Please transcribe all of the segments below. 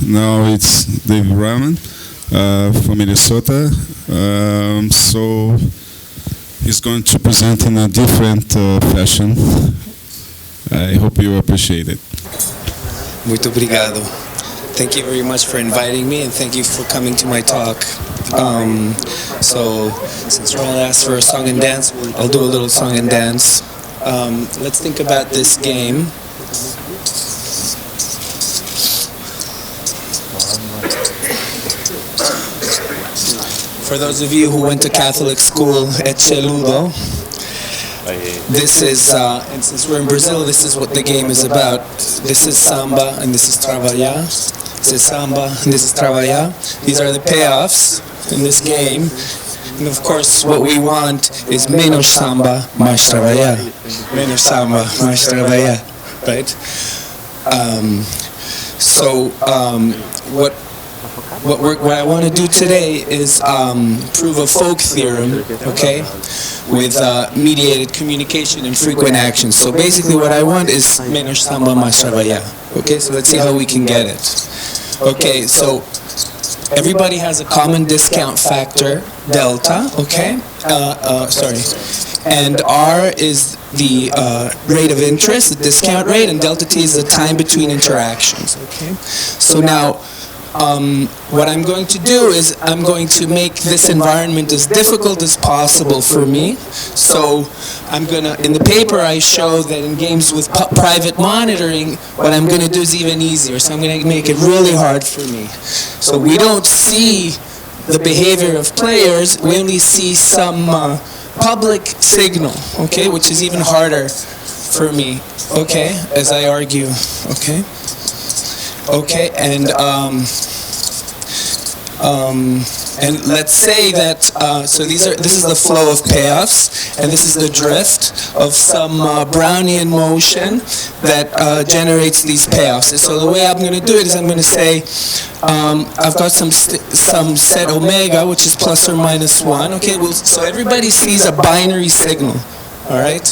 Now it's David Rahman from Minnesota. So he's going to present in a different fashion. I hope you appreciate it. Muito obrigado. Thank you very much for inviting me, and thank you for coming to my talk. So, since Roland asked for a song and dance, I'll do a little song and dance. Let's think about this game. For those of you who went to Catholic school, Echenique, this is, and since we're in Brazil, this is what the game is about. This is samba, and this is trabalhar. This is samba, and this is trabalhar. These are the payoffs in this game. And of course, what we want is menos samba, mais trabalhar. Menos samba, mais trabalhar, right? What I want to do today is prove a folk theorem, okay, with mediated communication and frequent action. So basically what I want is menos samba, mais trabalhar. Okay, so let's see how we can get it. Okay, so everybody has a common discount factor, delta, okay? And R is the rate of interest, the discount rate, and delta T is the time between interactions, okay? So now, what I'm going to do is I'm going to make this environment as difficult as possible for me. So I'm gonna, in the paper I show that in games with private monitoring, what I'm gonna do is even easier. So I'm gonna make it really hard for me. So we don't see the behavior of players, we only see some public signal, okay, which is even harder for me, okay, as I argue, okay. Okay, and let's say that, so this is the flow of payoffs, and this is the drift of some Brownian motion that generates these payoffs. So the way I'm going to do it is I'm going to say, I've got some set omega, which is plus or minus 1. Okay, well, so everybody sees a binary signal, all right?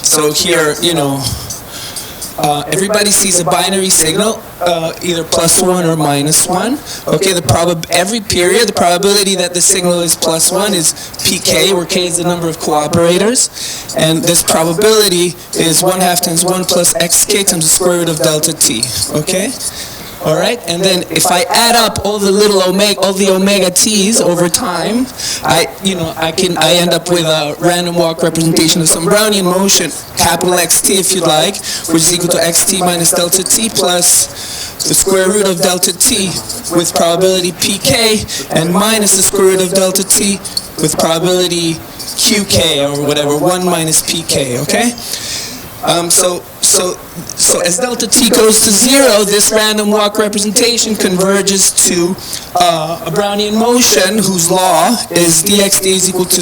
So here, you know, everybody sees a binary signal, either plus 1 or minus 1. Okay, every period, the probability that the signal is plus 1 is pk, where k is the number of cooperators. And this probability is 1/2 times 1 plus xk times the square root of delta t. Okay? All right, and then if I add up all the omega t's over time, I end up with a random walk representation of some Brownian motion, capital XT if you like, which is equal to xt minus delta t plus the square root of delta t with probability pk and minus the square root of delta t with probability qk or whatever, 1 minus pk. Okay. So as delta t goes to 0, this random walk representation converges to a Brownian motion whose law is dxt is equal to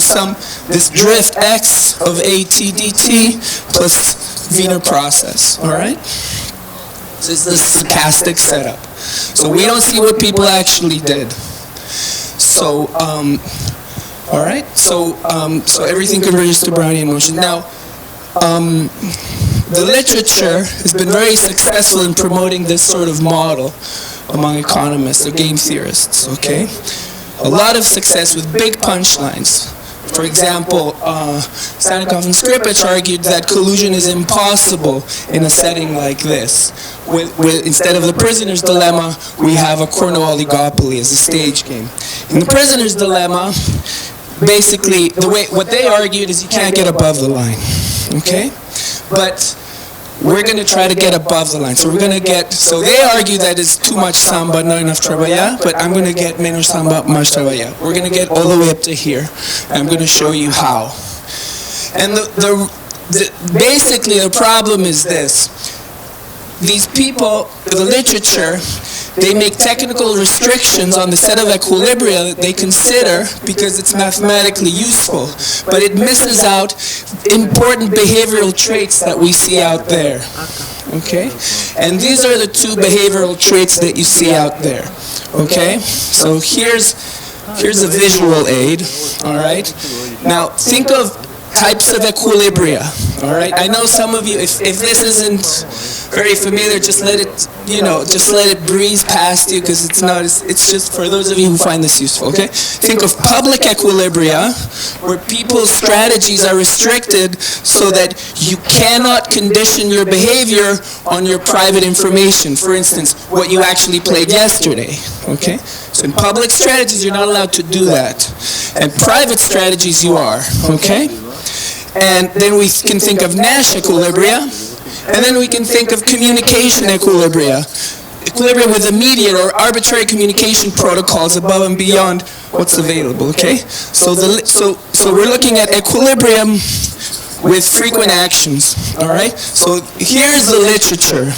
this drift x of at dt plus Wiener process. All right. So this is the stochastic setup. So we don't see what people actually did. So all right. So everything converges to Brownian motion now. The literature has been very successful in promoting this sort of model among economists or game theorists, okay? A lot of success with big punchlines. For example, Sannikov and Skripich argued that collusion is impossible in a setting like this. Instead of the prisoner's dilemma, we have a Corno oligopoly as a stage game. In the prisoner's dilemma, basically, what they argued is you can't get above the line, okay? But we're going to try to get above the line. So so they argue that it's too much samba, not enough trabalhar, but I'm going to get menos samba, mais trabalhar. We're going to get all the way up to here. And I'm going to show you how. And basically the problem is this. These people, the literature, they make technical restrictions on the set of equilibria that they consider because it's mathematically useful, but it misses out important behavioral traits that we see out there, okay? And these are the two behavioral traits that you see out there, okay? So here's a visual aid, all right? Now think of types of equilibria. All right, I know some of you, if this isn't very familiar, just let it, just let it breeze past you, because it's not, it's just for those of you who find this useful, okay? Think of public equilibria, where people's strategies are restricted so that you cannot condition your behavior on your private information. For instance, what you actually played yesterday, okay? So in public strategies, you're not allowed to do that. And private strategies, you are, okay? And then we can think of Nash equilibria, and then we can think of communication equilibria. Equilibrium with a mediator or arbitrary communication protocols above and beyond what's available, okay? So we're looking at equilibrium with frequent actions, all right? So here's the literature.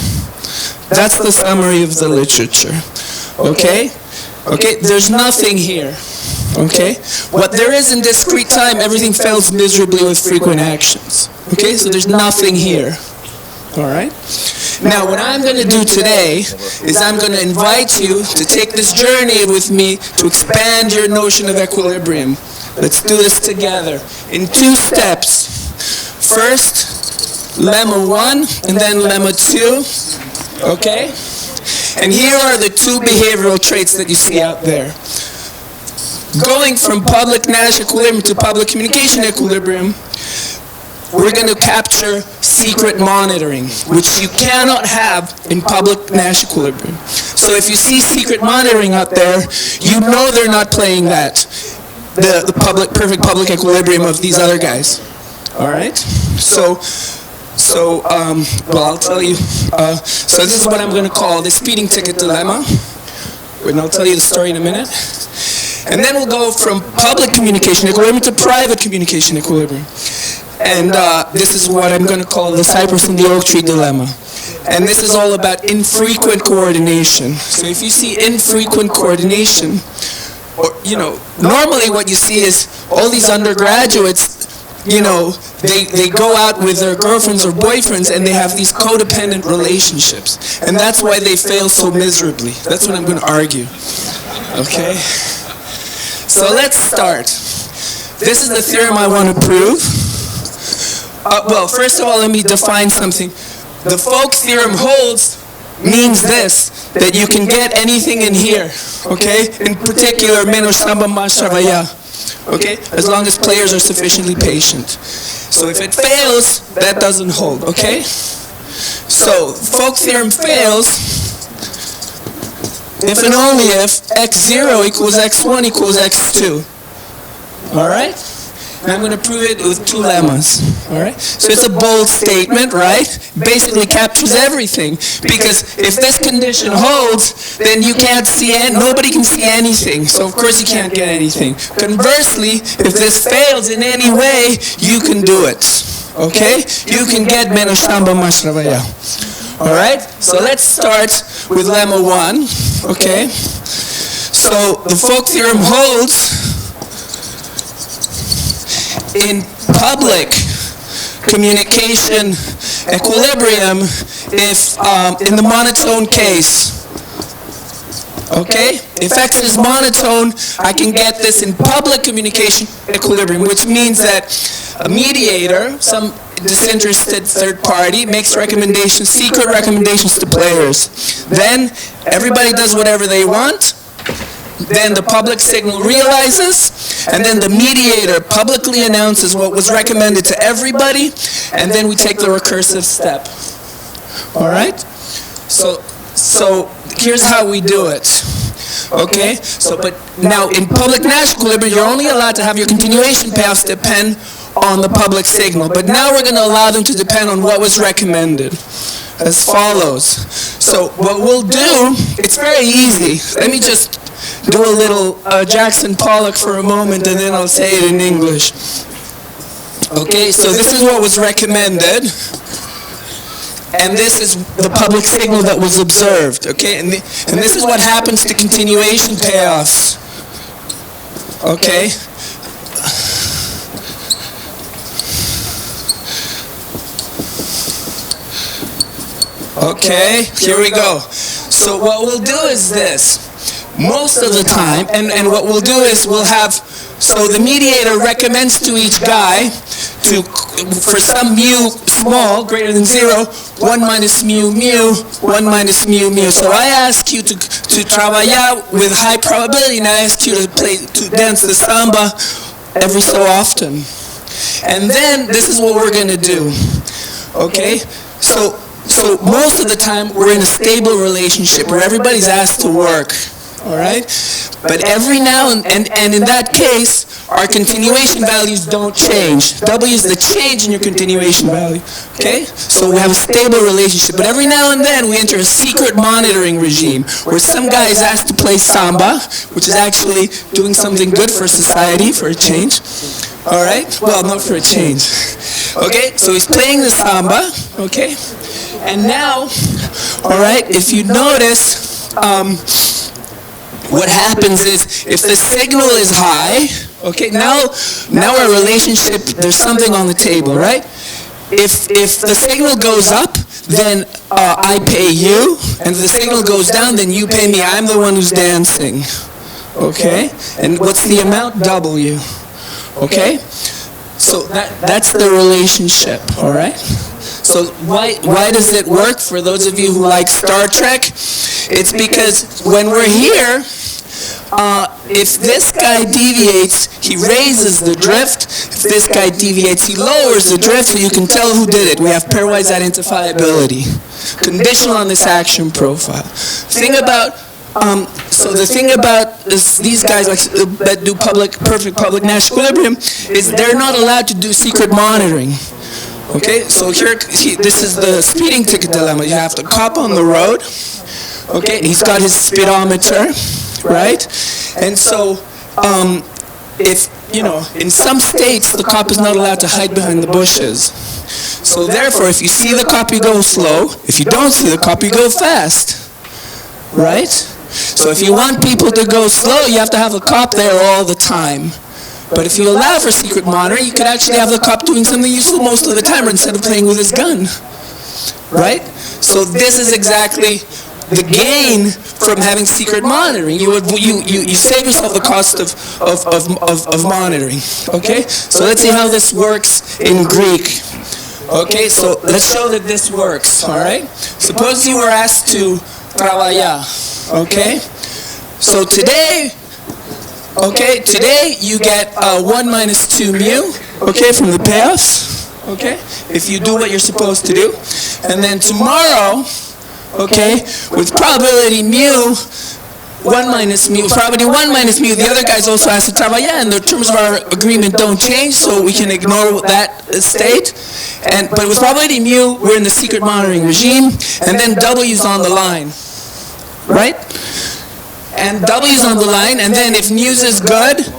That's the summary of the literature, okay? Okay, there's nothing here. Okay? What there is in discrete time, everything fails miserably with frequent actions. Okay? So there's nothing here. Alright? Now, what I'm going to do today is I'm going to invite you to take this journey with me to expand your notion of equilibrium. Let's do this together in 2 steps. First, lemma 1, and then lemma 2. Okay? And here are the 2 behavioral traits that you see out there. Going from public Nash equilibrium to public communication equilibrium, we're going to capture secret monitoring, which you cannot have in public Nash equilibrium. So if you see secret monitoring out there, you know they're not playing that, the perfect public equilibrium of these other guys. All right? So I'll tell you. So this is what I'm going to call the speeding ticket dilemma. And I'll tell you the story in a minute. And then we'll go from public communication equilibrium to private communication equilibrium. And this is what I'm going to call the cypress and the oak tree dilemma. And this is all about infrequent coordination. So if you see infrequent coordination, or, normally what you see is all these undergraduates, they go out with their girlfriends or boyfriends and they have these codependent relationships. And that's why they fail so miserably. That's what I'm going to argue. Okay? So let's start. This is the theorem I want to prove. Well, first of all, let me define something. The folk theorem holds means this, that you can get anything in here, okay? In particular, menos samba mas travaya, okay? As long as players are sufficiently patient. So if it fails, that doesn't hold, okay? So folk theorem fails if and only if x0 equals x1 equals x2. All right? And I'm going to prove it with 2 lemmas. All right? So it's a bold statement, right? Basically captures everything. Because if this condition holds, then you can't see nobody can see anything. So of course you can't get anything. Conversely, if this fails in any way, you can do it. Okay? You can get menos samba mas travaya. Alright, so let's start with lemma 1, okay? So the folk theorem holds in public communication equilibrium if in the monotone case. Okay? If x is monotone, I can get this in public communication equilibrium, which means that a mediator, some disinterested third party, makes recommendations, secret recommendations to players. Then everybody does whatever they want. Then the public signal realizes, and then the mediator publicly announces what was recommended to everybody, and then we take the recursive step. All right? So here's how we do it. Okay? So, but now in public Nash equilibrium, you're only allowed to have your continuation payoffs depend on the public signal. But now we're going to allow them to depend on what was recommended. As follows. So what we'll do, it's very easy. Let me just do a little Jackson Pollock for a moment, and then I'll say it in English. Okay, so this is what was recommended. And this is the public signal that was observed, okay? And this is what happens to continuation payoffs, okay? Okay, here we go. So what we'll do is this. Most of the time, and what we'll do is we'll have, so the mediator recommends to each guy, for some mu small greater than 0, 1 minus mu mu, 1 minus mu mu. So I ask you to trabalhar with high probability, and I ask you to dance the samba every so often. And then this is what we're going to do. Okay? So most of the time we're in a stable relationship where everybody's asked to work. All right? But every now and in that case, our continuation values don't change. W is the change in your continuation value. Okay? So we have a stable relationship. But every now and then we enter a secret monitoring regime where some guy is asked to play samba, which is actually doing something good for society, for a change. All right? Well, not for a change. Okay? So he's playing the samba. Okay? And now, all right, if you notice, what happens is, if the signal is high, okay, now our relationship, there's something on the table, right? If the signal goes up, then I pay you, and if the signal goes down, then you pay me. I'm the one who's dancing, okay? And what's the amount? W, okay? So that's the relationship, all right? So why does it work? For those of you who like Star Trek, it's because when we're here, if this guy deviates, he raises the drift. If this guy deviates, he lowers the drift, so you can tell who did it. We have pairwise identifiability, conditional on this action profile. The thing about these guys that do perfect public Nash equilibrium is they're not allowed to do secret monitoring. Okay, so this is the speeding ticket dilemma. You have the cop on the road. Okay, he's got his speedometer, right? And so, if, in some states, the cop is not allowed to hide behind the bushes. So therefore, if you see the cop, you go slow. If you don't see the cop, you go fast, right? So if you want people to go slow, you have to have a cop there all the time. But if you allow for secret monitoring, you could actually have the cop doing something useful most of the time instead of playing with his gun, right? So this is exactly the gain from having secret monitoring. You save yourself the cost of monitoring. Okay, so let's see how this works in Greek. Okay, so let's show that this works. All right. Suppose you were asked to trabalhar. Okay. So today you get 1 minus 2 mu. Okay, from the payoffs. Okay, if you do what you're supposed to do, and then tomorrow. Okay, with probability mu, 1 minus mu, probability 1 minus mu, the other guys also asked to trabalhar, and the terms of our agreement don't change, so we can ignore that state. But with probability mu, we're in the secret monitoring regime, and then W's on the line, right? And W's on the line, and then if news is good,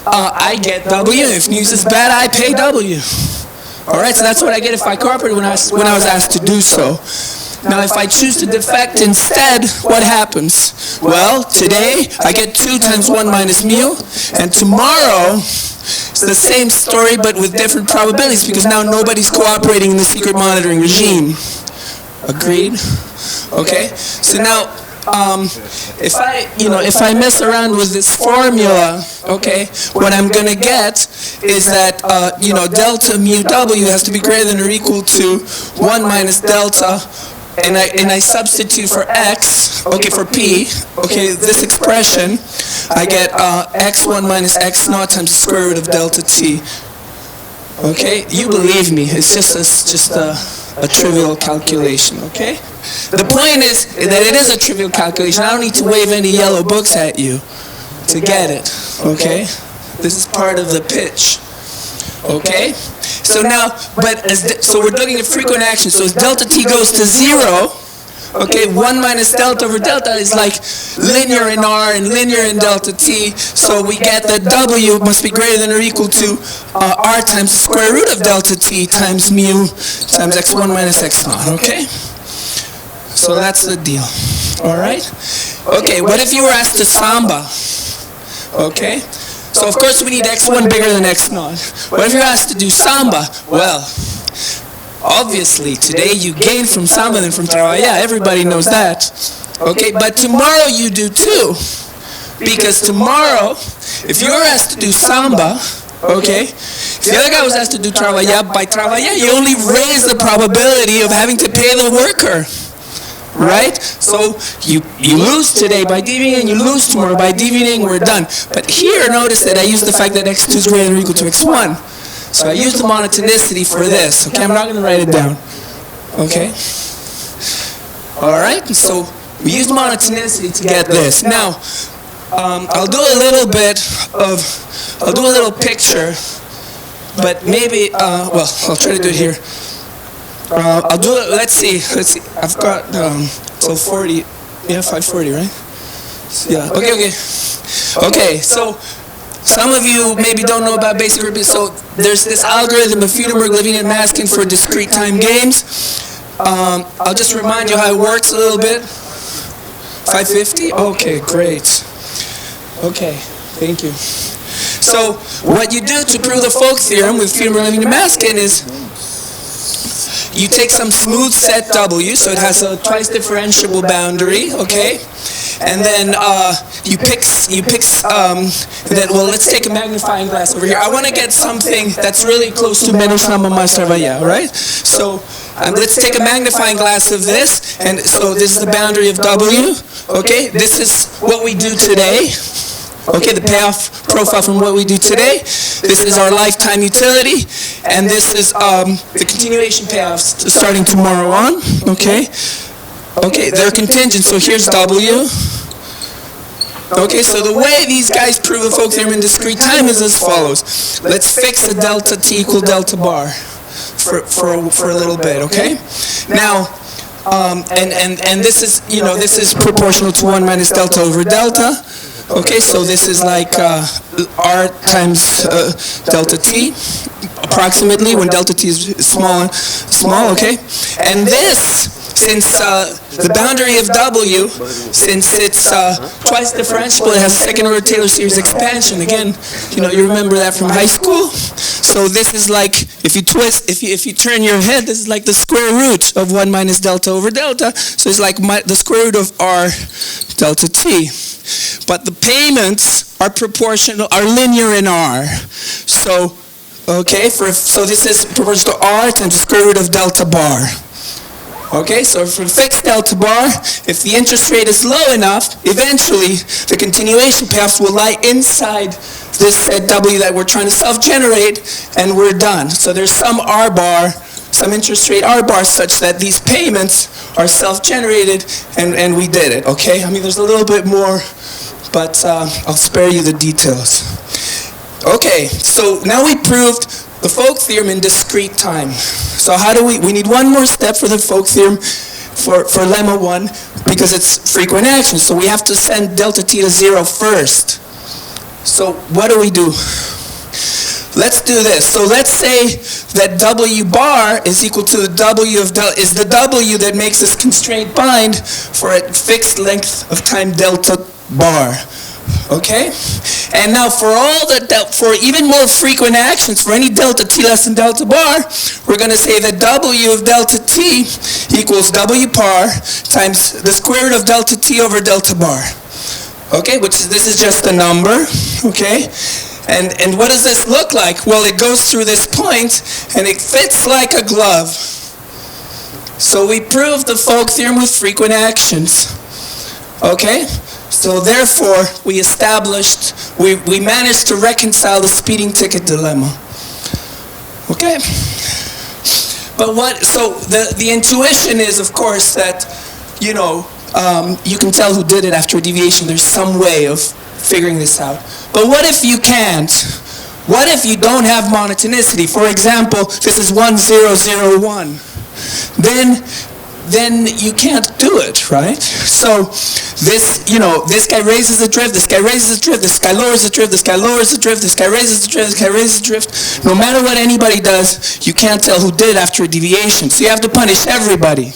I get W. If news is bad, I pay W. All right, so that's what I get if I cooperate when I was asked to do so. Now, if I choose to defect instead, what happens? Well, today, I get 2 times 1 minus mu, and tomorrow, it's the same story, but with different probabilities, because now nobody's cooperating in the secret monitoring regime. Agreed? Okay? So now, if I mess around with this formula, okay, what I'm going to get is that, delta mu W has to be greater than or equal to 1 minus delta, and I substitute for x, okay, for p, okay, this expression, I get x1 minus x naught times the square root of delta t. Okay, you believe me, it's just a trivial calculation, okay? The point is that it is a trivial calculation. I don't need to wave any yellow books at you to get it, okay? This is part of the pitch. Okay? So now, so we're looking at frequent action. So as delta t goes to 0, okay, 1 minus delta over delta is like linear in R and linear in delta t. So we get that W must be greater than or equal to R times the square root of delta t times mu times x1 minus x naught, okay? So that's the deal. All right? Okay, what if you were asked to samba? Okay? So of course we need x1 bigger than x naught. What if you're asked to do samba? Well, obviously today you gain from samba than from trabalhar. Yeah, everybody knows that. Okay, but tomorrow you do too. Because tomorrow, if you're asked to do samba, Okay? If the other guy was asked to do travailler, by travailler, you only raise the probability of having to pay the worker. Right? So you lose today by deviating, you lose tomorrow by deviating, we're done. But here, notice that I use the fact that x2 is greater or equal to x1. So I use the monotonicity for this. Okay, I'm not going to write it down. Okay? Alright, so we use monotonicity to get this. Now, I'll do a little picture, but maybe, well, I'll try to do it here. I'll do it, let's see, I've got, till 40, yeah, 5:40, right? Yeah, okay, so, some of you maybe don't know about basic arithmetic, so there's this algorithm of Friedenberg, Levine, and Maskin for discrete time games. I'll just remind you how it works a little bit. 550? Okay, great. Okay, thank you. So, what you do to prove the Folk theorem with Friedenberg, Levine, and Maskin is you take some smooth set W, so it has a twice differentiable boundary, okay? And then well, let's take a magnifying glass over here. I want to get something that's really close to Menushnama Masravaya, right? So let's take a magnifying glass of this, and so this is the boundary of W, okay? This is what we do today. Okay, the payoff profile from what we do today. This is our lifetime utility, and this is the continuation payoffs starting tomorrow on. Okay, they're contingent. So here's W. Okay, so the way these guys prove the Folk theorem in discrete time is as follows. Let's fix the delta t equal delta bar for a little bit. Okay, now. And this is this is proportional to 1 minus delta over delta. Okay, so this is like R times delta t, approximately, when delta t is small, okay? And this, since the boundary of W, since it's twice differentiable, it has a second order Taylor series expansion. Again, you remember that from high school? So this is like, if you turn your head, this is like the square root of 1 minus delta over delta. So it's like the square root of R delta t. But the payments are linear in R. So, okay, so this is proportional to R times the square root of delta bar. Okay, so for fixed delta bar, if the interest rate is low enough, eventually the continuation payoffs will lie inside this set W that we're trying to self-generate, and we're done. So there's some R bar, some interest rate R bar such that these payments are self-generated, and we did it, okay? I mean, there's a little bit more, but I'll spare you the details. Okay, so now we proved the Folk theorem in discrete time. So how do we need one more step for the Folk theorem for lemma 1, because it's frequent action, so we have to send delta t to 0 first. So what do we do? Let's do this. So let's say that W bar is equal to the W of delta, is the W that makes this constraint bind for a fixed length of time delta bar. Okay? And now for even more frequent actions, for any delta t less than delta bar, we're going to say that W of delta t equals W par times the square root of delta t over delta bar. Okay, this is just a number, okay? And what does this look like? Well, it goes through this point, and it fits like a glove. So we proved the Folk theorem with frequent actions. Okay? So therefore, we managed to reconcile the speeding ticket dilemma. Okay? But so the intuition is, of course, that, you can tell who did it after a deviation. There's some way of figuring this out. But what if you can't? What if you don't have monotonicity? For example, this is 1001. Then you can't do it, right? So this guy raises the drift, this guy raises the drift, this guy lowers the drift, this guy lowers the drift, this guy raises the drift, this guy raises the drift. No matter what anybody does, you can't tell who did it after a deviation. So you have to punish everybody.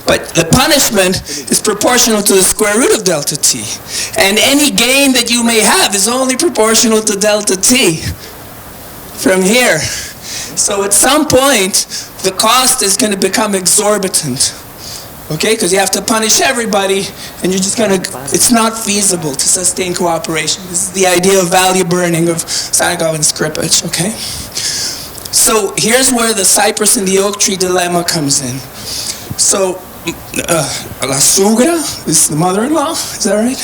But the punishment is proportional to the square root of delta t. And any gain that you may have is only proportional to delta t from here. So at some point, the cost is going to become exorbitant. Okay, because you have to punish everybody, and you're just it's not feasible to sustain cooperation. This is the idea of value burning, of Sannikov and Skripich, okay? So here's where the cypress and the oak tree dilemma comes in. So, la sugra is the mother-in-law, is that right?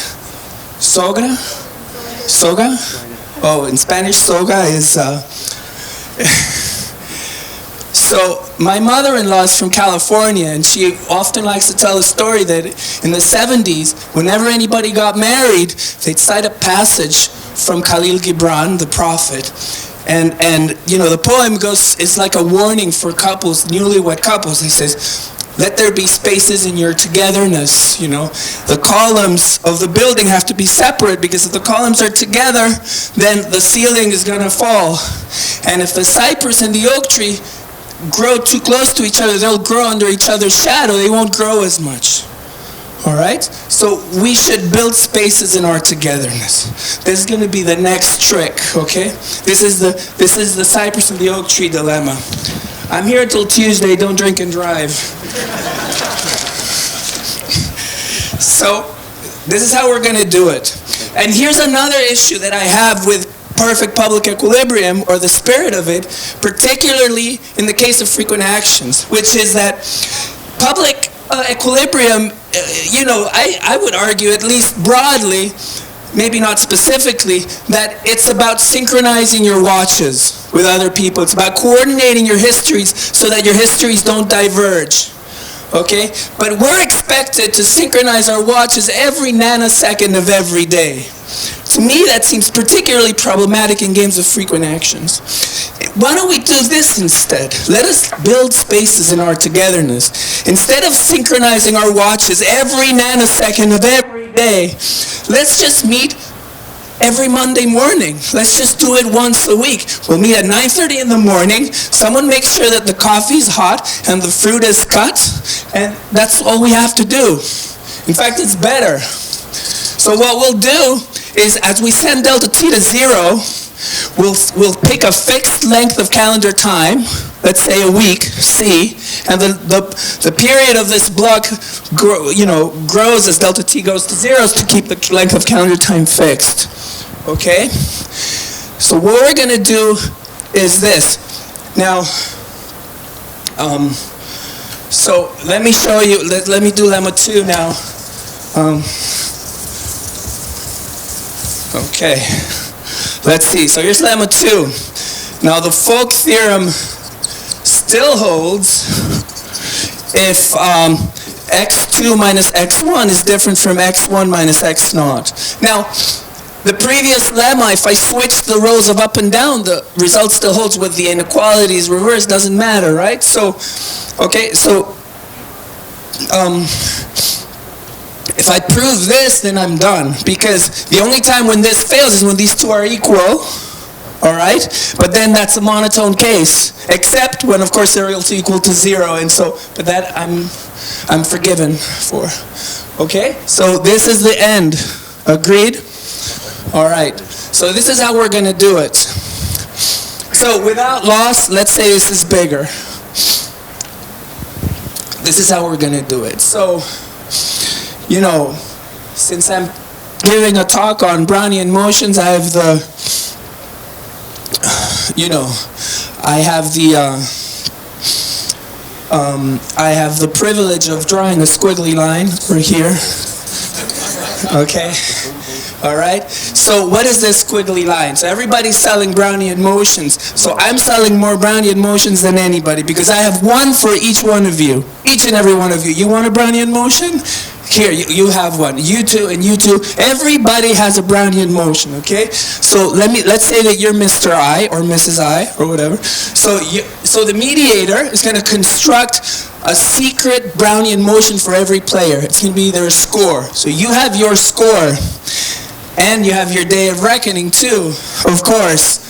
Sogra? Soga? Oh, in Spanish, soga is... So my mother-in-law is from California, and she often likes to tell a story that in the 70s, whenever anybody got married, they'd cite a passage from Khalil Gibran, the prophet. And you know, the poem is like a warning for couples, newlywed couples. It says, let there be spaces in your togetherness, you know. The columns of the building have to be separate, because if the columns are together, then the ceiling is going to fall. And if the cypress and the oak tree grow too close to each other, they'll grow under each other's shadow. They won't grow as much. All right? So we should build spaces in our togetherness. This is going to be the next trick, okay? This is the cypress and the oak tree dilemma. I'm here till Tuesday. Don't drink and drive. So this is how we're going to do it. And here's another issue that I have with perfect public equilibrium, or the spirit of it, particularly in the case of frequent actions, which is that public equilibrium, you know, I would argue, at least broadly, maybe not specifically, that it's about synchronizing your watches with other people. It's about coordinating your histories so that your histories don't diverge. Okay? But we're expected to synchronize our watches every nanosecond of every day. To me, that seems particularly problematic in games of frequent actions. Why don't we do this instead? Let us build spaces in our togetherness. Instead of synchronizing our watches every nanosecond of every day, let's just meet every Monday morning. Let's just do it once a week. We'll meet at 9:30 in the morning. Someone makes sure that the coffee's hot and the fruit is cut, and that's all we have to do. In fact, it's better. So what we'll do is, as we send delta t to 0, we'll pick a fixed length of calendar time, let's say a week, C, and the period of this block grows as delta t goes to 0 to keep the length of calendar time fixed. Okay? So what we're going to do is this. Now, so let me show you, let me do lemma 2 now. Okay, let's see. So here's lemma 2. Now the Folk theorem still holds if x2 minus x1 is different from x1 minus x0. Now, the previous lemma, if I switch the rows of up and down, the result still holds with the inequalities reversed, doesn't matter, right? So, okay, so if I prove this, then I'm done. Because the only time when this fails is when these two are equal. All right? But then that's a monotone case. Except when, of course, they're also equal to 0. And so, but that I'm forgiven for. Okay? So this is the end. Agreed? All right. So this is how we're going to do it. So without loss, let's say this is bigger. This is how we're going to do it. So, you know, since I'm giving a talk on Brownian motions, I have the, I have the privilege of drawing a squiggly line right here. Okay. All right. So what is this squiggly line? So everybody's selling Brownian motions. So I'm selling more Brownian motions than anybody because I have one for each one of you. Each and every one of you. You want a Brownian motion? Here, you have one. You too, and you too. Everybody has a Brownian motion, okay? So let's say that you're Mr. I or Mrs. I or whatever. So the mediator is going to construct a secret Brownian motion for every player. It's going to be their score. So you have your score, and you have your day of reckoning too, of course,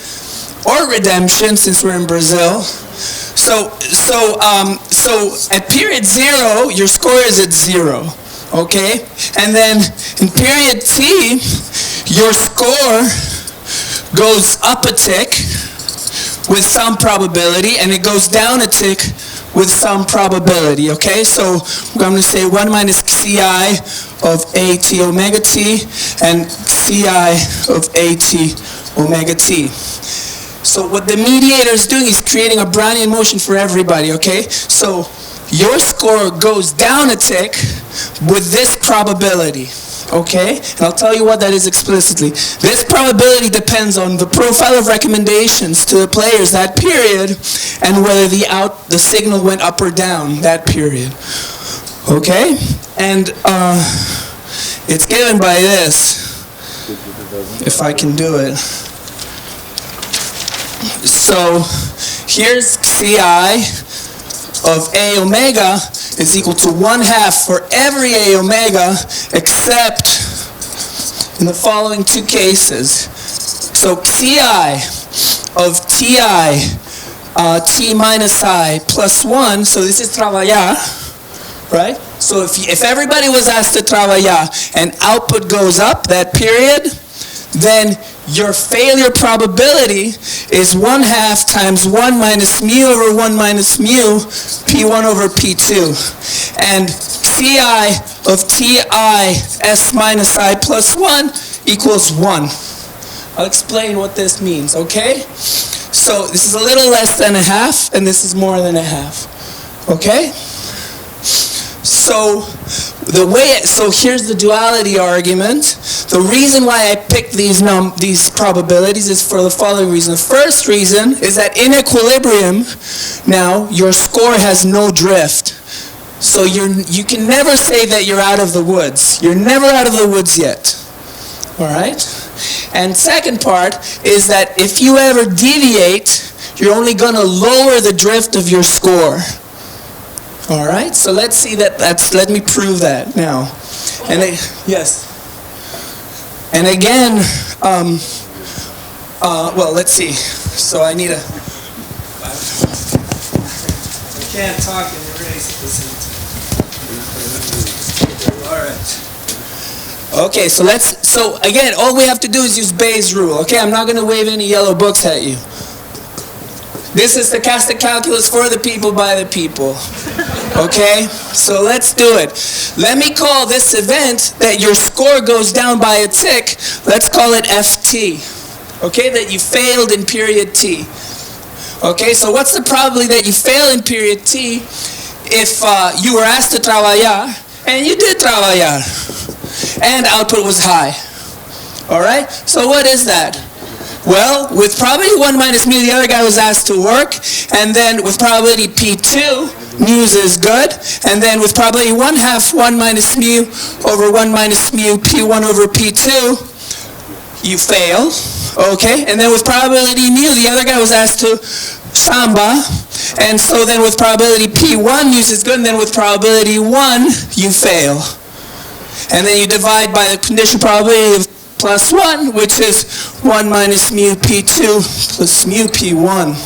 or redemption since we're in Brazil. So at period 0, your score is at 0. Okay? And then in period t, your score goes up a tick with some probability, and it goes down a tick with some probability. Okay? So I'm going to say 1 minus ci of at omega t and ci of at omega t. So what the mediator is doing is creating a Brownian motion for everybody, okay? So your score goes down a tick with this probability, okay? And I'll tell you what that is explicitly. This probability depends on the profile of recommendations to the players that period and whether the signal went up or down that period, okay? And it's given by this, if I can do it. So here's Ci of A omega is equal to 1/2 for every A omega except in the following two cases. So Ci of Ti T minus I plus 1, so this is trabalhar, right? So if everybody was asked to trabalhar and output goes up that period, then your failure probability is 1/2 times 1 minus mu over 1 minus mu, P1 over P2. And Ci of Ti S minus I plus 1 equals 1. I'll explain what this means, okay? So this is a little less than 1/2, and this is more than 1/2, okay? So here's the duality argument. The reason why I picked these probabilities is for the following reason. The first reason is that in equilibrium, now your score has no drift. So you can never say that you're out of the woods. You're never out of the woods yet. All right? And second part is that if you ever deviate, you're only going to lower the drift of your score. All right, so let's see let me prove that now. And yes. And again, well, let's see. So I need I can't talk and erase at the same time. All right. Okay, so again, all we have to do is use Bayes' rule. Okay, I'm not going to wave any yellow books at you. This is stochastic calculus for the people by the people. Okay? So let's do it. Let me call this event that your score goes down by a tick, let's call it FT. Okay? That you failed in period T. Okay? So what's the probability that you fail in period T if you were asked to trabalhar and you did trabalhar and output was high? Alright? So what is that? Well, with probability 1 minus mu, the other guy was asked to work, and then with probability P2, mu is good, and then with probability 1/2 1 minus mu over 1 minus mu, P1 over P2, you fail, okay? And then with probability mu, the other guy was asked to samba, and so then with probability P1, mu is good, and then with probability 1, you fail. And then you divide by the conditional probability of plus 1, which is 1 minus mu P2 plus mu P1.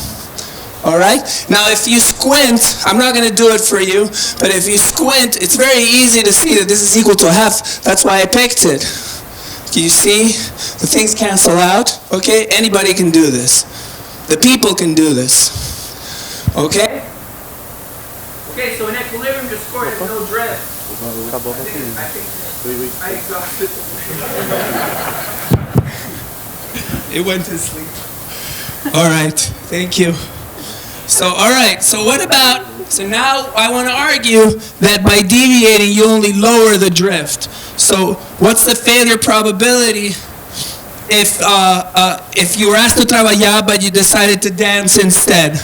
All right? Now, if you squint, I'm not going to do it for you, but if you squint, it's very easy to see that this is equal to 1/2. That's why I picked it. Do you see? The things cancel out. Okay? Anybody can do this. The people can do this. Okay? Okay, so in equilibrium, your score has no drift. I exhausted. It went to sleep. All right, thank you. So, all right, so what about, so now I want to argue that by deviating, you only lower the drift. So what's the failure probability if you were asked to trabalhar, but you decided to dance instead,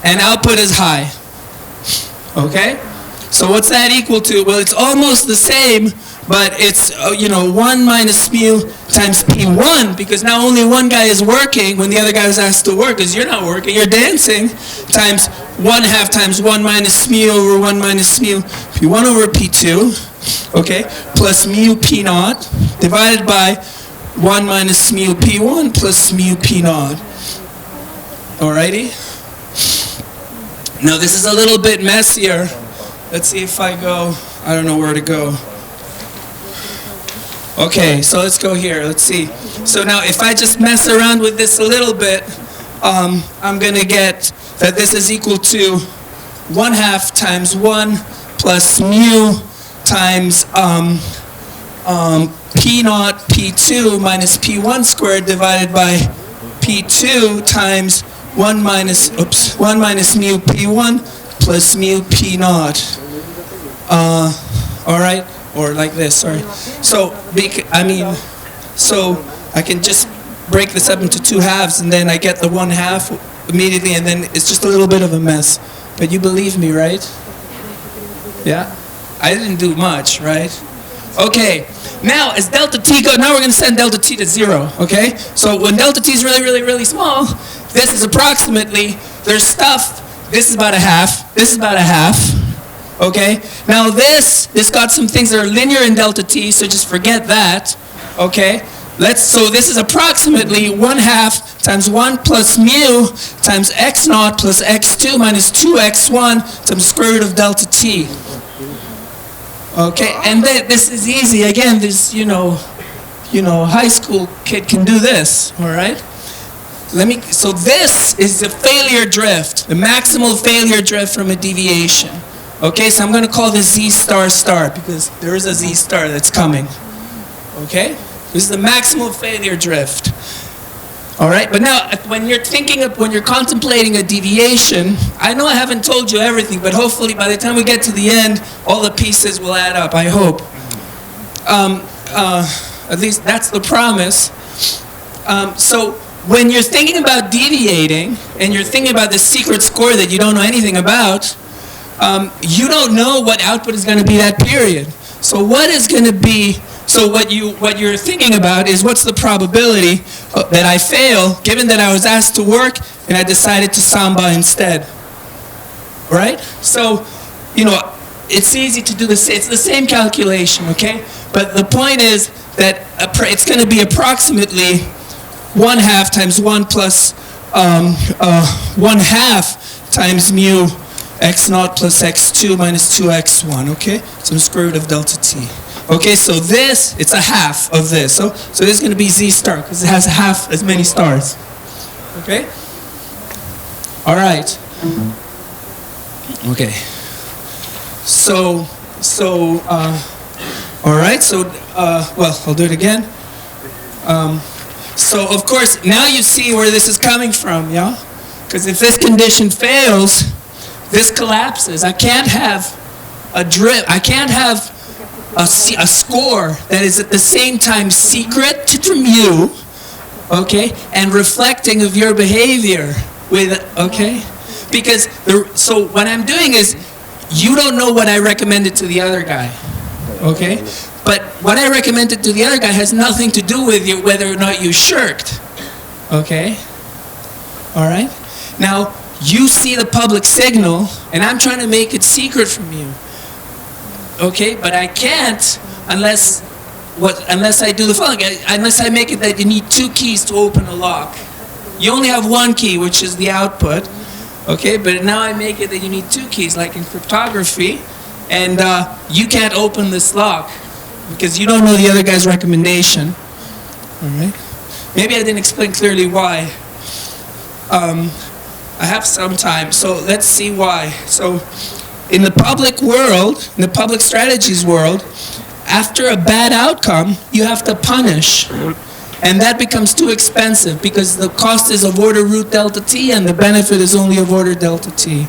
and output is high? Okay? So what's that equal to? Well, it's almost the same, but it's, 1 minus mu times P1, because now only one guy is working when the other guy is asked to work, because you're not working, you're dancing, times 1/2 times 1 minus mu over 1 minus mu, P1 over P2, okay, plus mu P0, divided by 1 minus mu P1 plus mu P0. Alrighty? Now this is a little bit messier. Let's see if I go, I don't know where to go. Okay, so let's go here, let's see. So now if I just mess around with this a little bit, I'm going to get that this is equal to 1/2 times 1 plus mu times P naught P2 minus P1 squared divided by P2 times 1 minus mu P1 plus mu P naught. All right, or like this, sorry. So I can just break this up into 2 halves, and then I get the 1 half immediately, and then it's just a little bit of a mess. But you believe me, right? Yeah? I didn't do much, right? Okay, now as delta t goes, now we're going to send delta t to 0, okay? So when delta t is really, really, really small, this is approximately, there's stuff, this is about a half, this is about a half, okay? Now this got some things that are linear in delta t, so just forget that, okay? So this is approximately 1/2 times 1 plus mu times x naught plus x2 minus 2x1 times square root of delta t. Okay, and then this is easy. Again, this, high school kid can do this, all right? So this is the failure drift, the maximal failure drift from a deviation. Okay, so I'm going to call this z star star because there is a z star that's coming. Okay? This is the maximal failure drift. All right, but now when you're contemplating a deviation, I know I haven't told you everything, but hopefully by the time we get to the end, all the pieces will add up, I hope. At least that's the promise. So when you're thinking about deviating, and you're thinking about the secret score that you don't know anything about, you don't know what output is going to be that period. So what is going to be, so what you're thinking about is what's the probability that I fail, given that I was asked to work and I decided to samba instead. Right? So, it's easy to do this. It's the same calculation, okay? But the point is that it's going to be approximately 1/2 times 1 plus 1/2 times mu x naught plus x2 minus 2x1, okay? So the square root of delta t. Okay, so this, it's a half of this. So this is going to be z star because it has half as many stars. Okay? All right. Okay. All right, I'll do it again. So, of course, now you see where this is coming from, yeah? Because if this condition fails, this collapses. I can't have a drift. I can't have a score that is at the same time secret from you, okay, and reflecting of your behavior okay? Because, so what I'm doing is, you don't know what I recommended to the other guy, okay? But what I recommended to the other guy has nothing to do with you, whether or not you shirked, okay? All right? Now, you see the public signal, and I'm trying to make it secret from you. Okay, but I can't unless I do the following. Unless I make it that you need 2 keys to open a lock. You only have 1 key, which is the output. Okay, but now I make it that you need 2 keys, like in cryptography, and you can't open this lock because you don't know the other guy's recommendation. All right. Maybe I didn't explain clearly why. I have some time, so let's see why. So, in the public world, in the public strategies world, after a bad outcome, you have to punish. And that becomes too expensive because the cost is of order root delta t and the benefit is only of order delta t.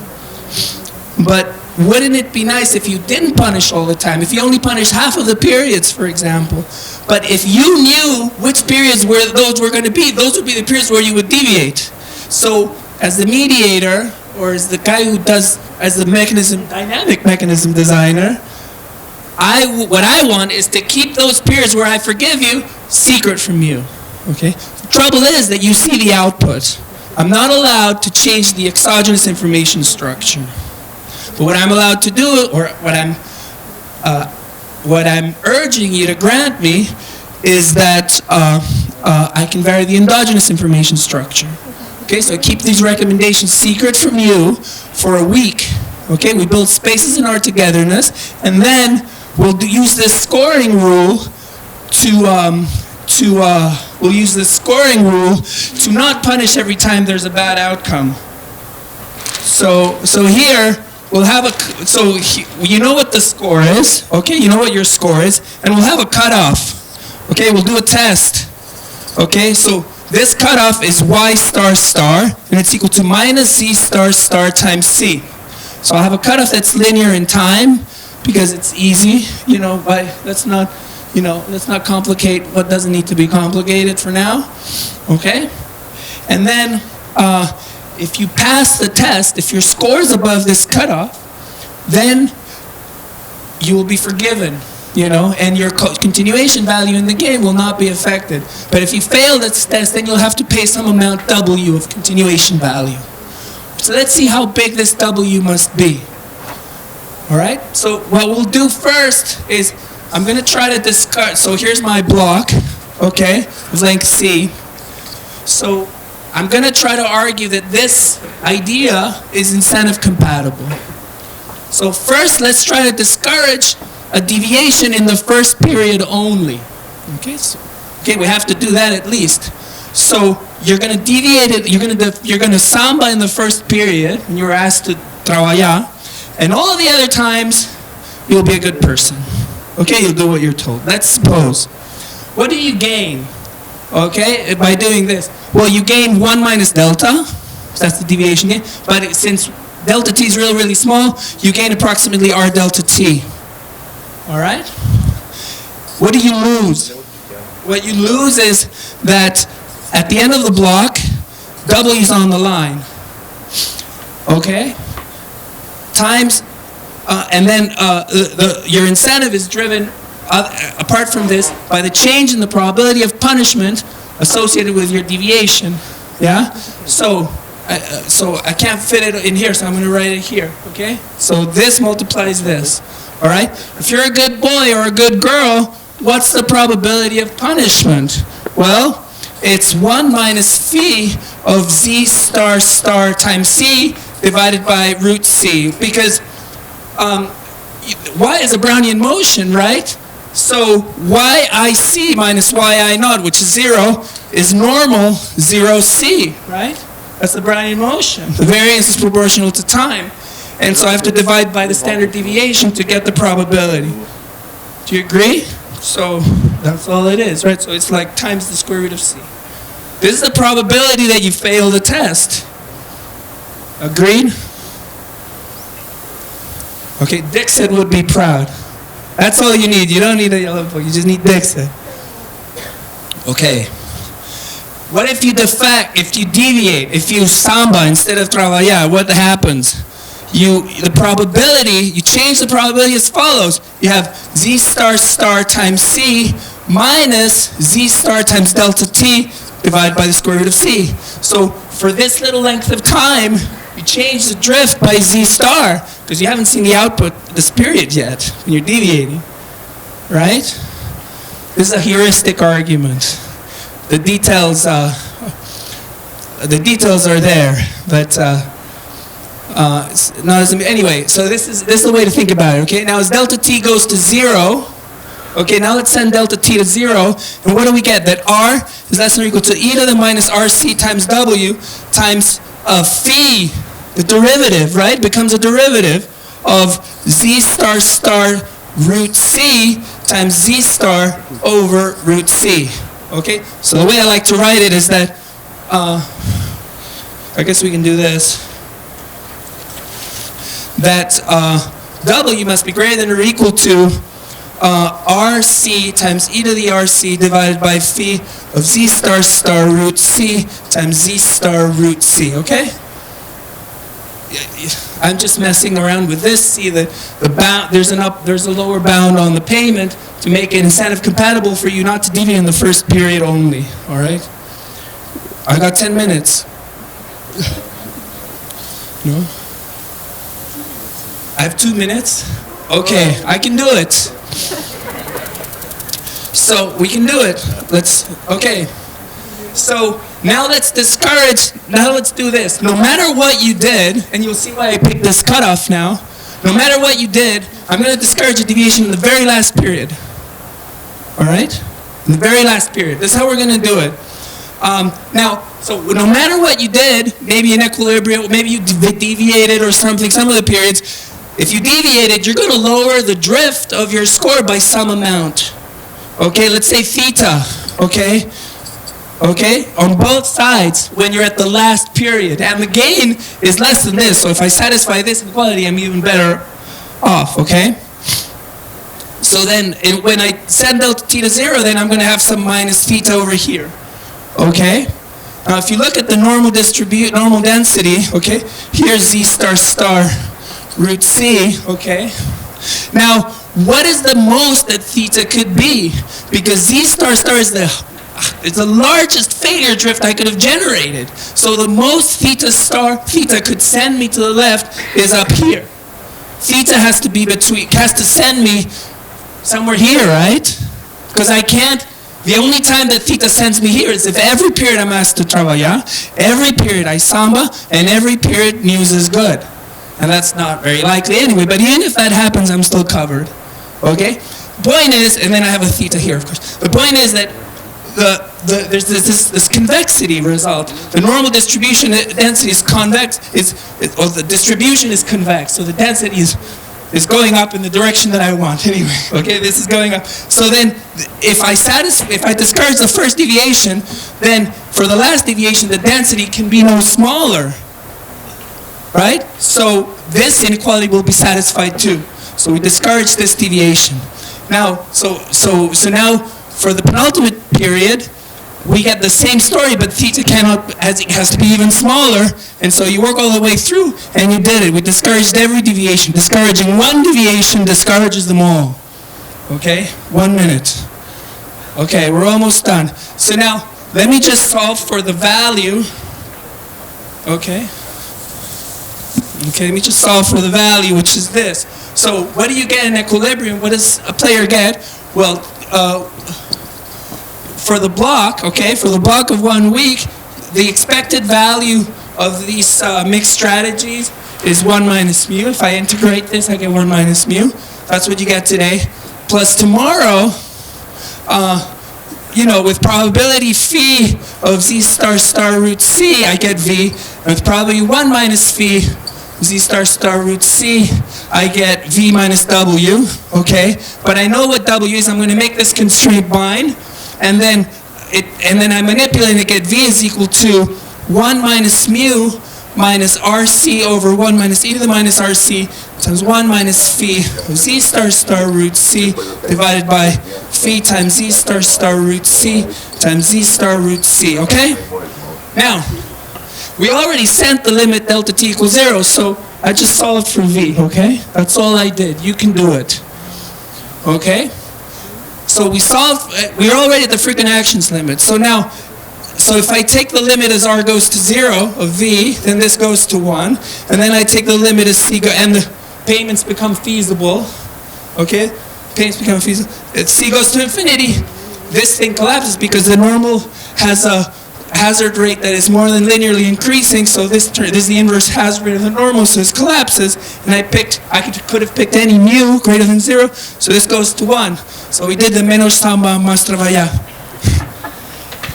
But wouldn't it be nice if you didn't punish all the time? If you only punished half of the periods, for example. But if you knew which periods those were going to be, those would be the periods where you would deviate. So as the mediator, or as the guy who does, as the dynamic mechanism designer, what I want is to keep those periods where I forgive you secret from you. Okay? The trouble is that you see the output. I'm not allowed to change the exogenous information structure. But what I'm allowed to do, or what I'm urging you to grant me, is that I can vary the endogenous information structure. Okay, so I keep these recommendations secret from you for a week. Okay, we build spaces in our togetherness, and then we'll use this scoring rule to not punish every time there's a bad outcome. So here we'll have you know what the score is, okay? You know what your score is, and we'll have a cutoff. Okay, we'll do a test. Okay, so this cutoff is y star star, and it's equal to minus z star star times c. So I'll have a cutoff that's linear in time, because it's easy, but let's not complicate what doesn't need to be complicated for now. Okay? And then, if you pass the test, if your score is above this cutoff, then you will be forgiven, and your continuation value in the game will not be affected. But if you fail this test, then you'll have to pay some amount W of continuation value. So let's see how big this W must be. All right? So what we'll do first is I'm going to try to discard. So here's my block, okay, of length C. So I'm going to try to argue that this idea is incentive compatible. So first, let's try to discourage a deviation in the first period only. Okay, we have to do that at least. So you're going to deviate it. You're going to samba in the first period, and you're asked to trabalhar, and all of the other times you'll be a good person. Okay, you'll do what you're told. Let's suppose. What do you gain? Okay, by doing this? Well, you gain 1 minus delta. So that's the deviation gain. But since delta t is really, really small, you gain approximately r delta t. All right? What do you lose? What you lose is that at the end of the block, W is on the line. Okay? Times, and then your incentive is driven, apart from this, by the change in the probability of punishment associated with your deviation. Yeah? So I can't fit it in here, so I'm going to write it here. Okay? So this multiplies this. All right? If you're a good boy or a good girl, what's the probability of punishment? Well, it's 1 minus phi of z star star times c divided by root c. Because y is a Brownian motion, right? So yic minus yi naught, which is 0, is normal 0c, right? That's the Brownian motion. The variance is proportional to time. And so I have to divide by the standard deviation to get the probability. Do you agree? So that's all it is, right? So it's like times the square root of c. This is the probability that you fail the test. Agreed? Okay, Dixit would be proud. That's all you need. You don't need a yellow book. You just need Dixit. Okay. What if you defect, if you deviate, if you samba instead of trabalhar, what happens? The probability, you change the probability as follows. You have z star star times c minus z star times delta t divided by the square root of c. So for this little length of time, you change the drift by z star because you haven't seen the output this period yet when you're deviating, right? This is a heuristic argument. The details are there, but not as anyway. So this is the way to think about it. Okay, now as delta t goes to 0, okay, now let's send delta t to 0, and what do we get? That r is less than or equal to e to the minus rc times w times phi, the derivative, right? Becomes a derivative of z star star root c times z star over root c. Okay, so the way I like to write it is that, I guess we can do this, that W must be greater than or equal to RC times e to the RC divided by phi of z star star root c times z star root c, okay? I'm just messing around with this. See the bound, there's a lower bound on the payment to make it incentive compatible for you not to deviate in the first period only. All right? I got 10 minutes. No? I have 2 minutes? Okay, I can do it. So we can do it. Okay. So now let's do this. No matter what you did, and you'll see why I picked this cutoff now, no matter what you did, I'm going to discourage a deviation in the very last period. All right? In the very last period. This is how we're going to do it. So no matter what you did, maybe in equilibrium, maybe you deviated or something, some of the periods, if you deviated, you're going to lower the drift of your score by some amount. Okay, let's say theta, okay? Okay, on both sides when you're at the last period. And the gain is less than this, so if I satisfy this inequality, I'm even better off, okay? So then, when I set delta t to 0, then I'm going to have some minus theta over here, okay? Now, if you look at the normal density, okay, here's z star star root c, okay? Now, what is the most that theta could be? Because z star star is the largest failure drift I could have generated. So the most theta could send me to the left is up here. Theta has to send me somewhere here, right? Because I can't. The only time that theta sends me here is if every period I'm asked to trabalhar, every period I samba, and every period news is good. And that's not very likely anyway, but even if that happens, I'm still covered. Okay? Point is, and then I have a theta here, of course. The point is that there's this convexity result. The normal distribution density is convex, or the distribution is convex, so the density is going up in the direction that I want anyway. Okay, this is going up. So then, if I discourage the first deviation, then for the last deviation, the density can be no smaller, right? So this inequality will be satisfied too. So we discourage this deviation. Now, so now for the penultimate period, we get the same story, but theta has to be even smaller, and so you work all the way through, and you did it. We discouraged every deviation. Discouraging one deviation discourages them all. Okay? 1 minute. Okay, we're almost done. So now, let me just solve for the value. Okay? Okay, let me just solve for the value, which is this. So, what do you get in equilibrium? What does a player get? Well, for the block, okay, for the block of 1 week, the expected value of these mixed strategies is 1 minus mu. If I integrate this, I get 1 minus mu. That's what you get today. Plus tomorrow, with probability phi of z star star root c, I get v. And with probability 1 minus phi z star star root c, I get v minus w, okay? But I know what w is. I'm going to make this constraint bind. And then I manipulate and get v is equal to 1 minus mu minus rc over 1 minus e to the minus rc times 1 minus phi of z star star root c divided by phi times z star star root c times z star root c, okay? Now, we already sent the limit delta t equals 0, so I just solved for v, okay? That's all I did. You can do it, okay? So we're already at the frequent actions limit. So now, if I take the limit as r goes to 0 of v, then this goes to 1. And then I take the limit as c and the payments become feasible. Okay? Payments become feasible. If c goes to infinity, this thing collapses because the normal has a hazard rate that is more than linearly increasing, so this is the inverse hazard rate of the normal, so this collapses, and I could have picked any mu greater than 0, so this goes to 1. So we did the menos samba mas trabalhar.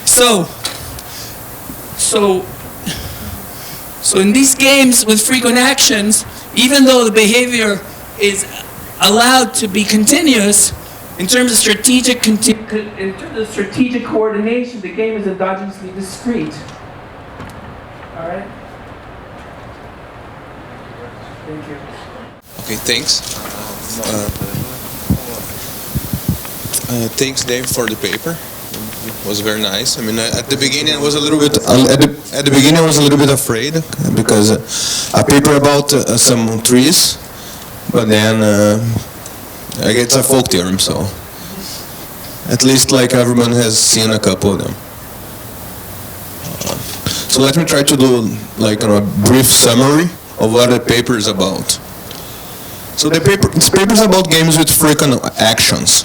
So in these games with frequent actions, even though the behavior is allowed to be continuous, in terms of strategic coordination, the game is endogenously discrete. All right? Thank you. Okay, thanks. Thanks, Dave, for the paper. It was very nice. I mean, at the beginning, I was a little bit afraid because a paper about some trees, but then it's a folk theorem, so at least like everyone has seen a couple of them. So let me try to do like a brief summary of what the paper is about. So this paper is about games with frequent actions.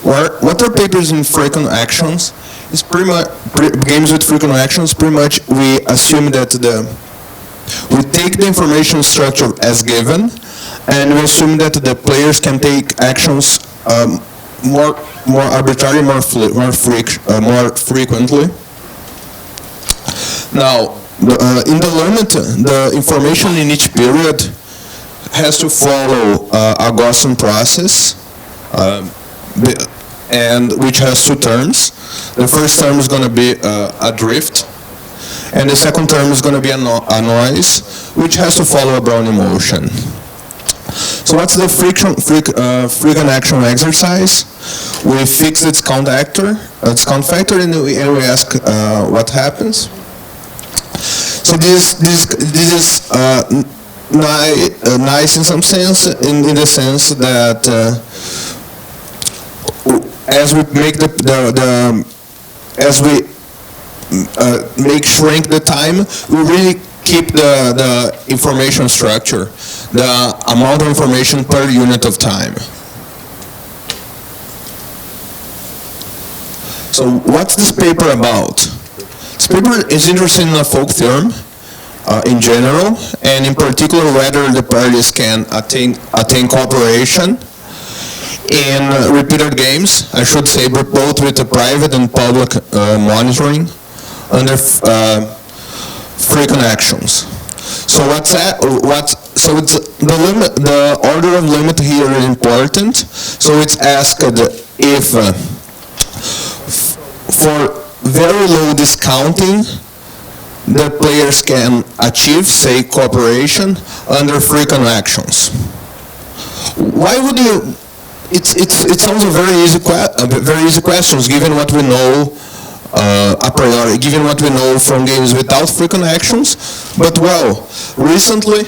What are papers in frequent actions? It's pretty much games with frequent actions. Pretty much we assume that we take the information structure as given, and we assume that the players can take actions more arbitrarily, more frequently. Now, in the limit, the information in each period has to follow a Gaussian process. and which has two terms. The first term is going to be a drift, and the second term is going to be a noise, which has to follow a Brownian motion. So what's the friction action exercise? We fix its count factor, and we ask what happens. So this is nice in some sense, in the sense that as we make shrink the time, we really keep the information structure, the amount of information per unit of time. So what's this paper about? This paper is interested in a folk theorem in general, and in particular whether the parties can attain cooperation in repeated games, I should say, both with the private and public monitoring under frequent actions. So so it's the limit. The order of limit here is important. So it's asked if for very low discounting, the players can achieve, say, cooperation under frequent actions. Why would you? It sounds a very easy questions given what we know a priori, given what we know from games without frequent actions. But well, recently,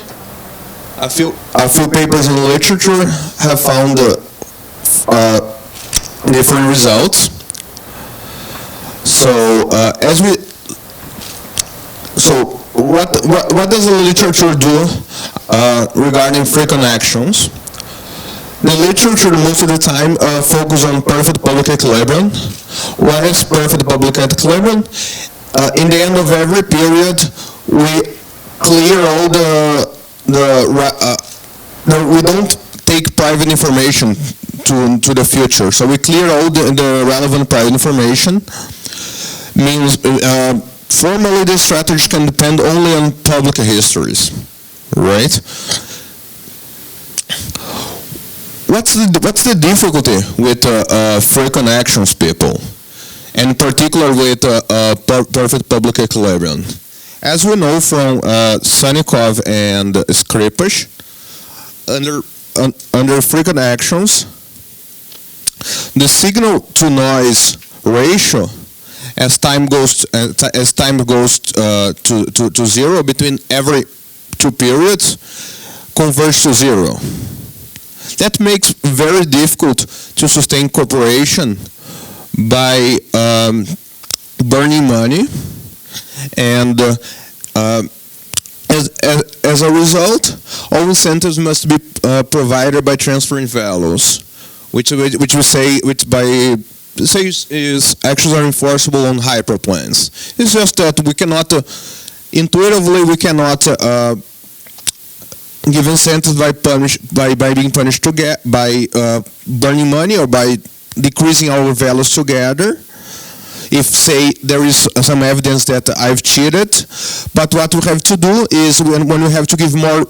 a few papers in literature have found different results. So what does the literature do regarding frequent actions? The literature most of the time focus on perfect public equilibrium. What is perfect public equilibrium? In the end of every period, we clear all we don't take private information to the future. So we clear all the relevant private information. Means formally the strategy can depend only on public histories, right? What's the difficulty with frequent actions, people, and in particular with perfect public equilibrium? As we know from Sannikov and Strausz, under frequent actions, the signal to noise ratio, as time goes to zero between every two periods, converges to zero. That makes very difficult to sustain cooperation by burning money, and as a result, all incentives must be provided by transferring values, which actions are enforceable on hyperplanes. It's just that we cannot intuitively give incentives by being punished by burning money or by decreasing our values together. If, say, there is some evidence that I've cheated, but what we have to do is when we have to give more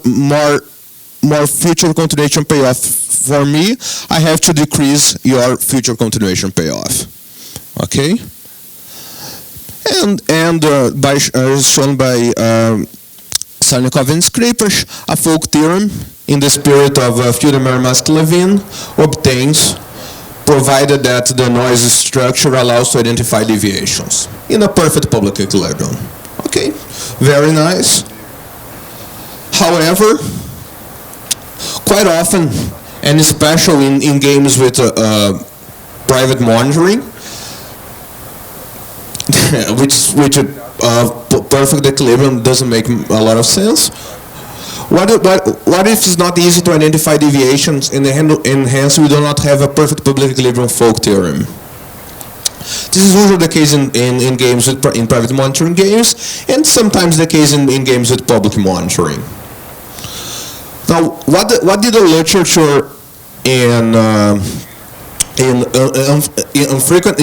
future continuation payoff for me, I have to decrease your future continuation payoff. Okay, and shown by Sannikov and Strausz, a folk theorem in the spirit of Feudermeyer-Mask-Levin obtains, provided that the noise structure allows to identify deviations in a perfect public equilibrium. Okay, very nice. However, quite often, and especially in games with private monitoring, which perfect equilibrium doesn't make a lot of sense. What if it's not easy to identify deviations and hence we do not have a perfect public equilibrium folk theorem? This is usually the case in games in private monitoring games, and sometimes the case in games with public monitoring. Now, what did the literature in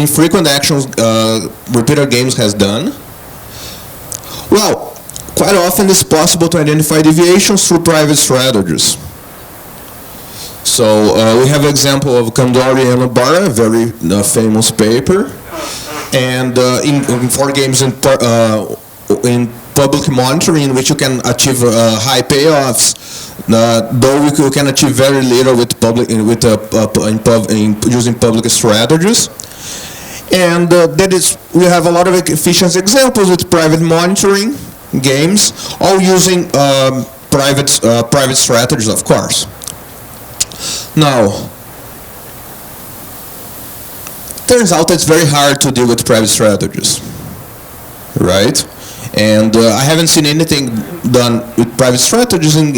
frequent actions repeated games has done? Well, quite often it's possible to identify deviations through private strategies. So we have example of Kandori and Obara, a very famous paper, and in 4 games in public monitoring, in which you can achieve high payoffs, though you can achieve very little with using public strategies. And we have a lot of efficient examples with private monitoring games, all using private strategies, of course. Now, turns out it's very hard to deal with private strategies, right? And I haven't seen anything done with private strategies in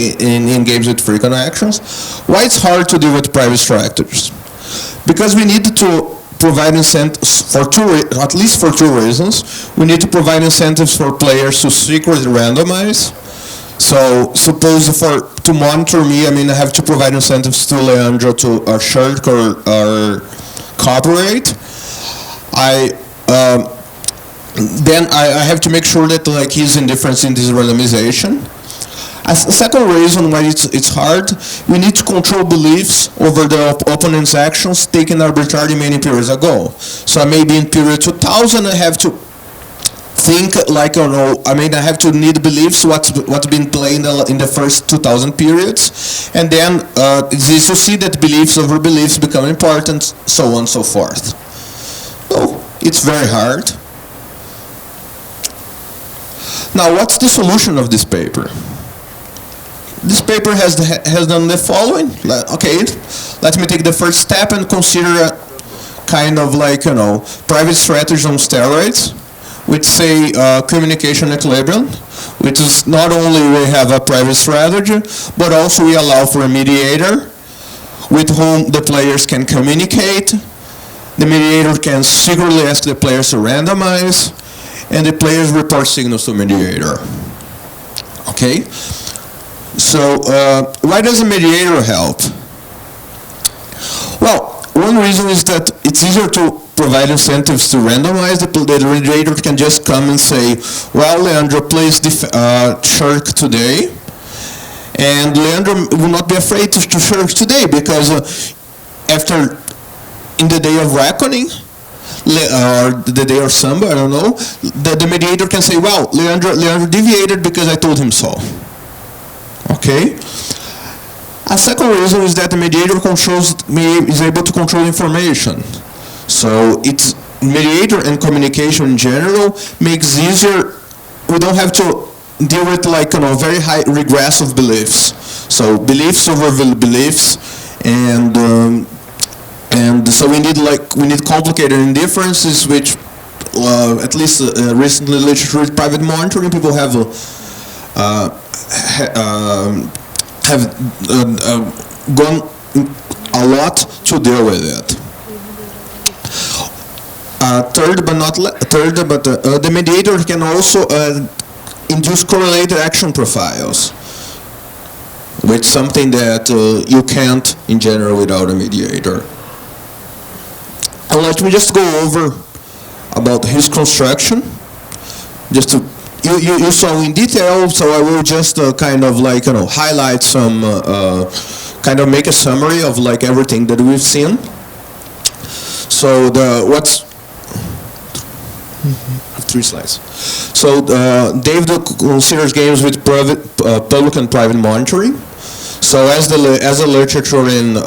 games with frequent actions. Why it's hard to deal with private strategies? Because we need to provide incentives at least for 2 reasons. We need to provide incentives for players to secretly randomize. So suppose to monitor me, I have to provide incentives to Leandro to shirk or cooperate. Then I have to make sure that he's indifferent in this randomization. A second reason why it's hard, we need to control beliefs over the opponent's actions taken arbitrarily many periods ago. So maybe in period 2000 I have to think I have to need beliefs what's been played in the first 2000 periods, and then it's easy to see that beliefs over beliefs become important, so on and so forth. So it's very hard. Now, what's the solution of this paper? This paper has done the following. Okay, let me take the first step and consider a kind of private strategy on steroids, which say communication equilibrium, which is not only we have a private strategy, but also we allow for a mediator with whom the players can communicate. The mediator can secretly ask the players to randomize, and the players report signals to mediator. Okay? So why does a mediator help? Well, one reason is that it's easier to provide incentives to randomize. The mediator can just come and say, well, Leandro plays shirk today, and Leandro will not be afraid to shirk today, because in the day of reckoning, or the day of Samba, I don't know, the mediator can say, well, Leandro deviated because I told him so. Okay? A second reason is that the mediator is able to control information. So it's mediator and communication in general makes easier. We don't have to deal with very high regressive beliefs. So beliefs over beliefs, and so we need complicated indifferences, which at least recently literature with private monitoring, people have gone a lot to deal with it. The mediator can also induce correlated action profiles, which is something that you can't in general without a mediator. And let me just go over about his construction, just to you saw in detail, so I will just highlight some, kind of make a summary of everything that we've seen. So 3 slides. So David considers games with public and private monitoring. So as the literature in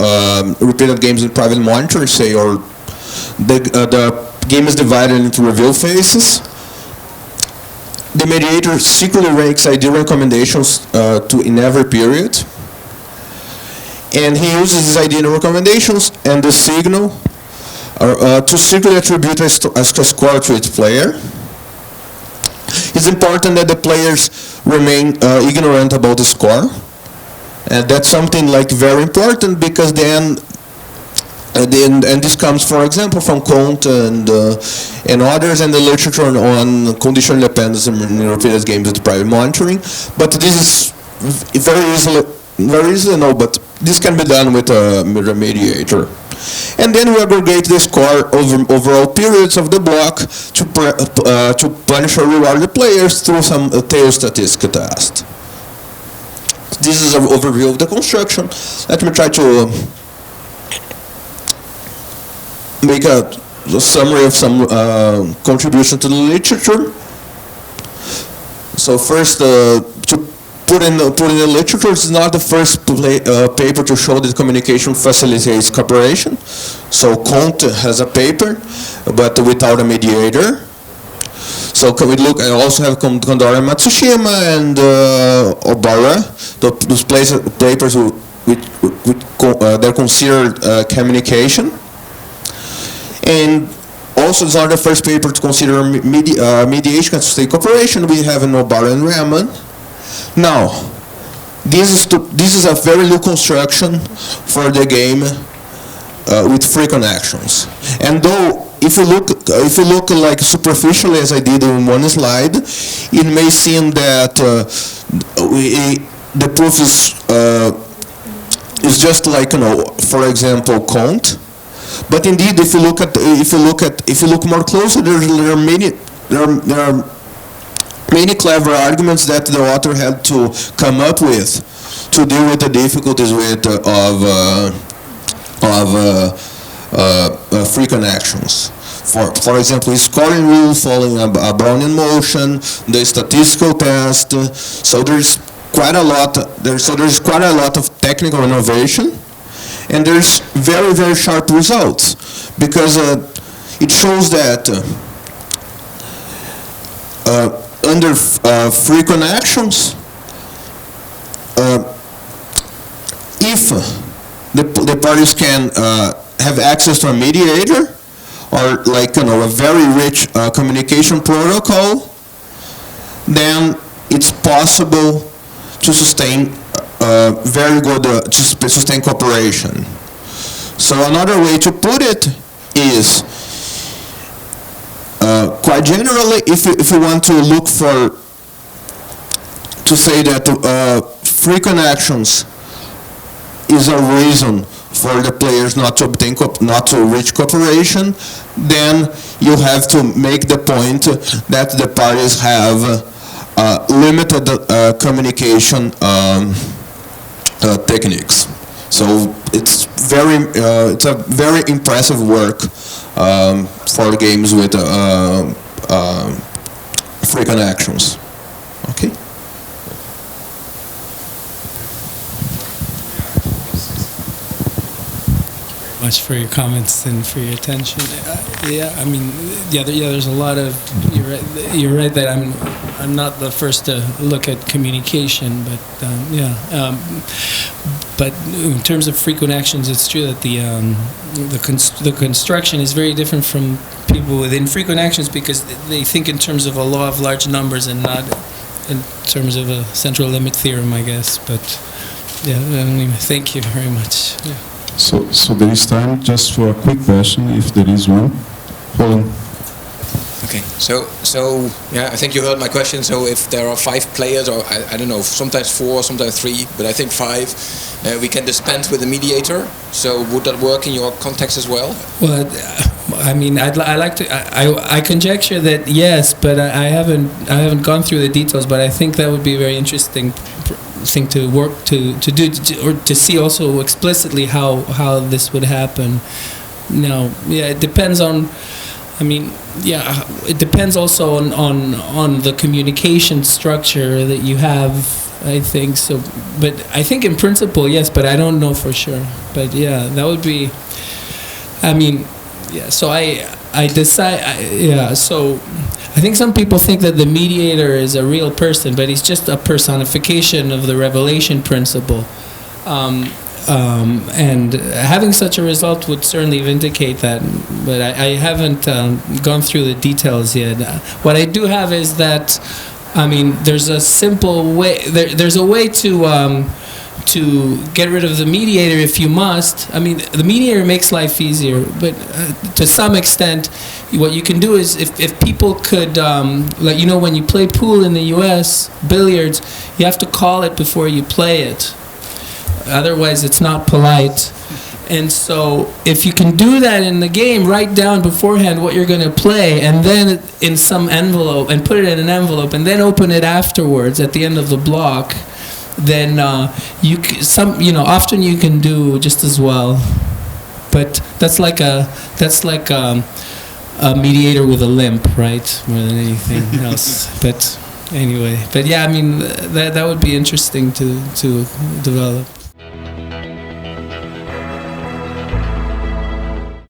repeated games with private monitoring say, or the game is divided into reveal phases. The mediator secretly ranks ideal recommendations in every period, and he uses these ideal recommendations and the signal to secretly attribute a score to each player. It's important that the players remain ignorant about the score, and that's something very important, because then and this comes, for example, from Comte and others, and the literature on conditional dependence in repeated games with private monitoring. But this is very easily but this can be done with a mediator. And then we aggregate the score over overall periods of the block to punish or reward the players through some tail statistic test. This is an overview of the construction. Let me try to make a summary of some contribution to the literature. So first, to put in the literature, it's not the first paper to show that communication facilitates cooperation. So Comte has a paper, but without a mediator. So can we look? I also have Kondori Matsushima and Obara, those papers they're considered communication. And also, it's not the first paper to consider mediation can sustain cooperation. We have Obara and Rahman. Now, this is a very new construction for the game with frequent actions. And though if you look like superficially as I did in one slide, it may seem that the proof is just like, for example, Comte. But indeed, if you look more closely, there are many clever arguments that the author had to come up with to deal with the difficulties of frequent actions. For example, scoring rule following a Brownian motion, the statistical test. So there's quite a lot. There's quite a lot of technical innovation. And there's very, very sharp results, because it shows that under frequent actions, if the parties can have access to a mediator, or like a very rich communication protocol, then it's possible to sustain very good to sustain cooperation. So another way to put it is, quite generally, if you want to look to say that frequent actions is a reason for the players not to reach cooperation, then you have to make the point that the parties have limited communication techniques. So it's a very impressive work for games with frequent actions. Okay. Much for your comments and for your attention. There's a lot of. You're right that I'm not the first to look at communication, but but in terms of frequent actions, it's true that the construction is very different from people with infrequent actions, because they think in terms of a law of large numbers and not in terms of a central limit theorem, I guess. But thank you very much. Yeah. So there is time just for a quick question, if there is one. Roland. Okay, so I think you heard my question. So if there are 5 players, or I don't know, sometimes 4, sometimes 3, but I think 5, we can dispense with a mediator. So would that work in your context as well? Well, I conjecture that yes, but I haven't gone through the details. But I think that would be a very interesting thing to work to do, or to see also explicitly how this would happen. Now, it depends on. It depends also on the communication structure that you have, I think so. But I think in principle, yes, but I don't know for sure. But that would be. So I decide. So I think some people think that the mediator is a real person, but he's just a personification of the revelation principle. And having such a result would certainly vindicate that, but I haven't gone through the details yet. What I do have is that, there's a simple way. There's a way to get rid of the mediator if you must. The mediator makes life easier, but to some extent, what you can do is if people could, when you play pool in the U.S., billiards, you have to call it before you play it. Otherwise, it's not polite. And so, if you can do that in the game, write down beforehand what you're going to play, and then in some envelope, and put it in an envelope, and then open it afterwards at the end of the block, then often you can do just as well. But that's like a mediator with a limp, right? More than anything else. But anyway, but yeah, I mean that would be interesting to develop.